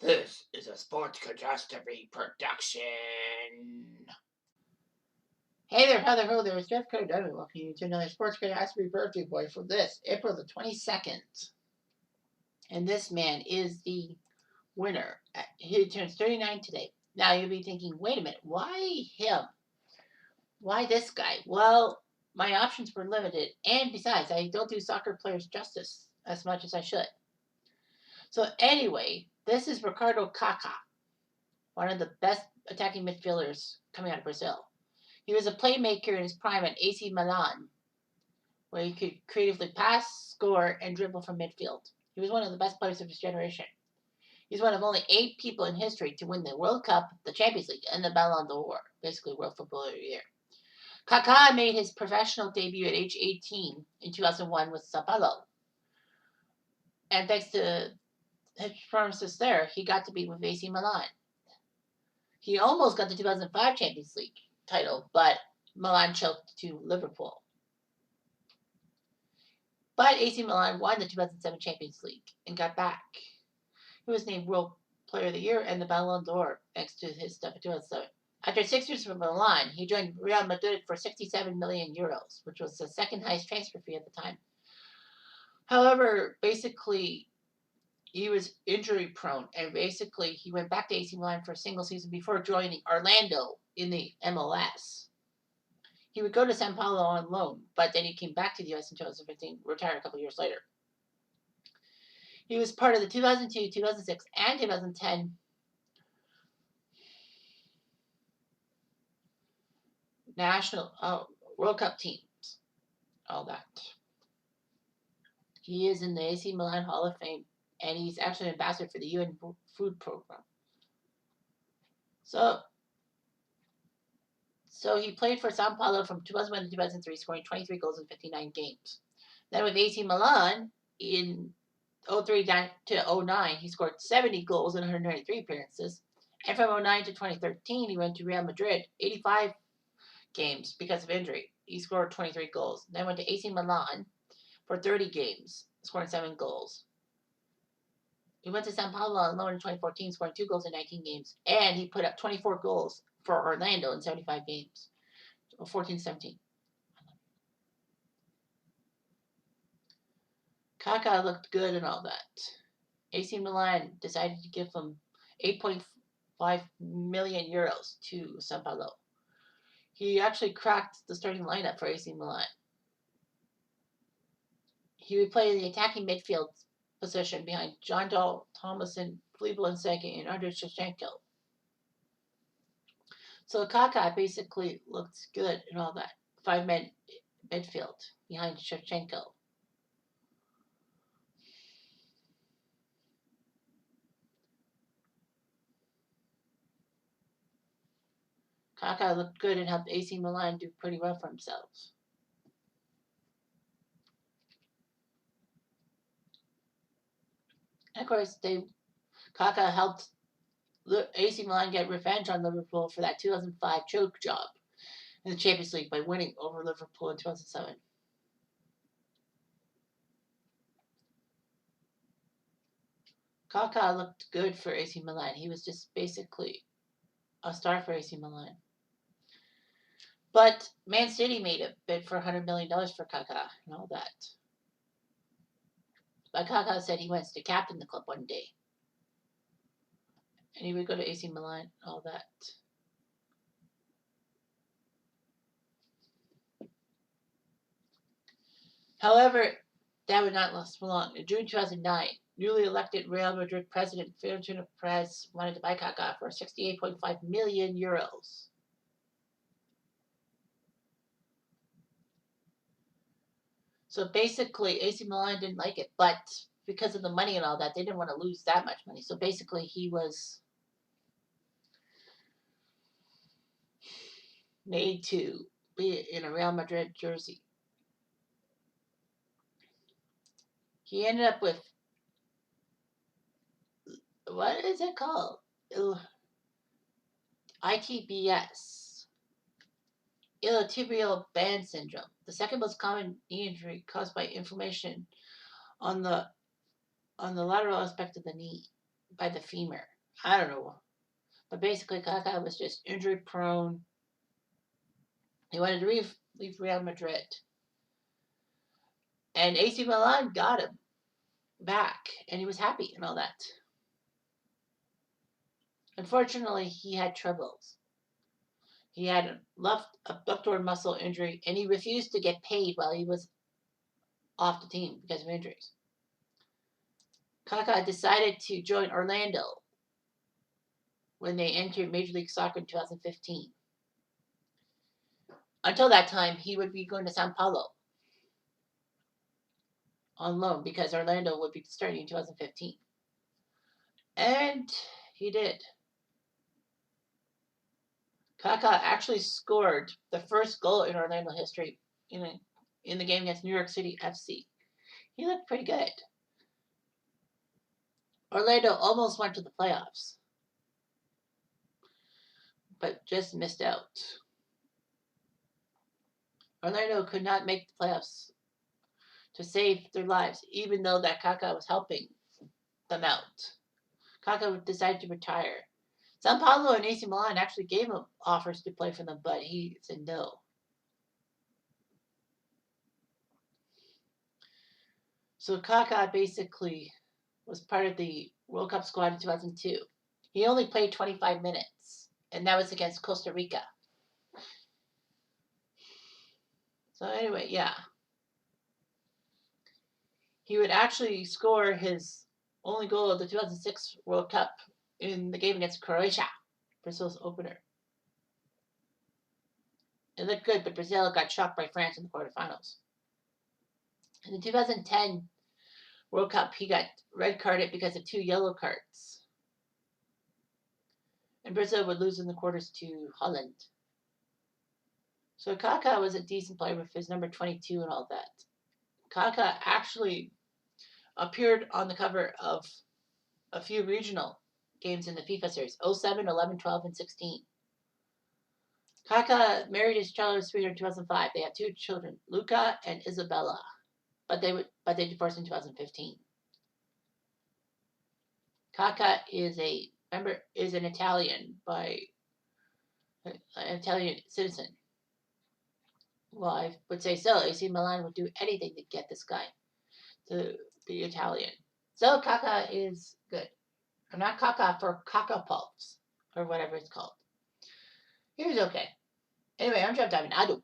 This is a Sports Catastrophe production. Hey there, Heather, ho there, it's Jeff Cody. Welcome you to another Sports Catastrophe birthday boy for this, April the 22nd. And this man is the winner. He turns 39 today. Now you'll be thinking, wait a minute, why him? Why this guy? Well, my options were limited, and besides, I don't do soccer players justice as much as I should. So anyway, this is Ricardo Kaka, one of the best attacking midfielders coming out of Brazil. He was a playmaker in his prime at AC Milan, where he could creatively pass, score, and dribble from midfield. He was one of the best players of his generation. He's one of only 8 people in history to win the World Cup, the Champions League, and the Ballon d'Or, basically World Footballer of the Year. Kaka made his professional debut at age 18 in 2001 with Sao Paulo. And thanks to his performances there, he got to be with AC Milan. He almost got the 2005 Champions League title, but Milan choked to Liverpool. But AC Milan won the 2007 Champions League and got back. He was named World Player of the Year and the Ballon d'Or thanks to his stuff in 2007. After 6 years from Milan, he joined Real Madrid for 67 million euros, which was the second highest transfer fee at the time. However, basically, he was injury prone, and basically he went back to AC Milan for a single season before joining Orlando in the MLS. He would go to Sao Paulo on loan, but then he came back to the U.S. in 2015, retired a couple years later. He was part of the 2002, 2006, and 2010 National World Cup teams. All that. He is in the AC Milan Hall of Fame, and he's actually an ambassador for the UN Food Program. So he played for Sao Paulo from 2001 to 2003, scoring 23 goals in 59 games. Then with AC Milan in 03 to 09, he scored 70 goals in 193 appearances. And from 09 to 2013, he went to Real Madrid, 85 games because of injury. He scored 23 goals. Then went to AC Milan for 30 games, scoring 7 goals. He went to Sao Paulo on loan in 2014, scoring 2 goals in 19 games. And he put up 24 goals for Orlando in 75 games, 14-17. Kaka looked good and all that. AC Milan decided to give him 8.5 million euros to Sao Paulo. He actually cracked the starting lineup for AC Milan. He would play in the attacking midfield position behind John Dahl, Thomason, Filippo Inzaghi, and Andriy Shevchenko. So Kaka basically looked good and all that. 5-man midfield behind Shevchenko. Kaka looked good and helped AC Milan do pretty well for themselves. And of course, Kaka helped AC Milan get revenge on Liverpool for that 2005 choke job in the Champions League by winning over Liverpool in 2007. Kaka looked good for AC Milan. He was just basically a star for AC Milan. But Man City made a bid for $100 million for Kaka and all that. But Kaka said he wants to captain the club one day. And he would go to AC Milan and all that. However, that would not last for long. In June 2009, newly elected Real Madrid president Florentino Perez wanted to buy Kaka for 68.5 million euros. So basically, AC Milan didn't like it, but because of the money and all that, they didn't want to lose that much money. So basically, he was made to be in a Real Madrid jersey. He ended up with, what is it called? ITBS, iliotibial band syndrome, the second most common knee injury caused by inflammation on the lateral aspect of the knee. by the femur. I don't know. But basically, Kaka was just injury prone. He wanted to leave Real Madrid. And AC Milan got him back, and he was happy and all that. Unfortunately, he had troubles. He had a left abductor muscle injury, and he refused to get paid while he was off the team because of injuries. Kaka decided to join Orlando when they entered Major League Soccer in 2015. Until that time, he would be going to Sao Paulo on loan because Orlando would be starting in 2015. And he did. Kaka actually scored the first goal in Orlando history in the game against New York City FC. He looked pretty good. Orlando almost went to the playoffs, but just missed out. Orlando could not make the playoffs to save their lives, even though that Kaka was helping them out. Kaka decided to retire. Sao Paulo and AC Milan actually gave him offers to play for them, but he said no. So Kaka basically was part of the World Cup squad in 2002. He only played 25 minutes, and that was against Costa Rica. So anyway, yeah. He would actually score his only goal of the 2006 World Cup in the game against Croatia, Brazil's opener. It looked good, but Brazil got shocked by France in the quarterfinals. In the 2010 World Cup, he got red carded because of 2 yellow cards. And Brazil would lose in the quarters to Holland. So Kaka was a decent player with his number 22 and all that. Kaka actually appeared on the cover of a few regional games in the FIFA series 07, 11, 12, and 16. Kaka married his childhood sweetheart in 2005. They had 2 children, Luca and Isabella, but they divorced in 2015. Kaka is an Italian an Italian citizen. Well, I would say so. AC Milan would do anything to get this guy to be Italian. So Kaka is good. I'm not Kaka for Kaka Pulps or whatever it's called. He was okay. Anyway, I'm Jeff Diamond. Adu.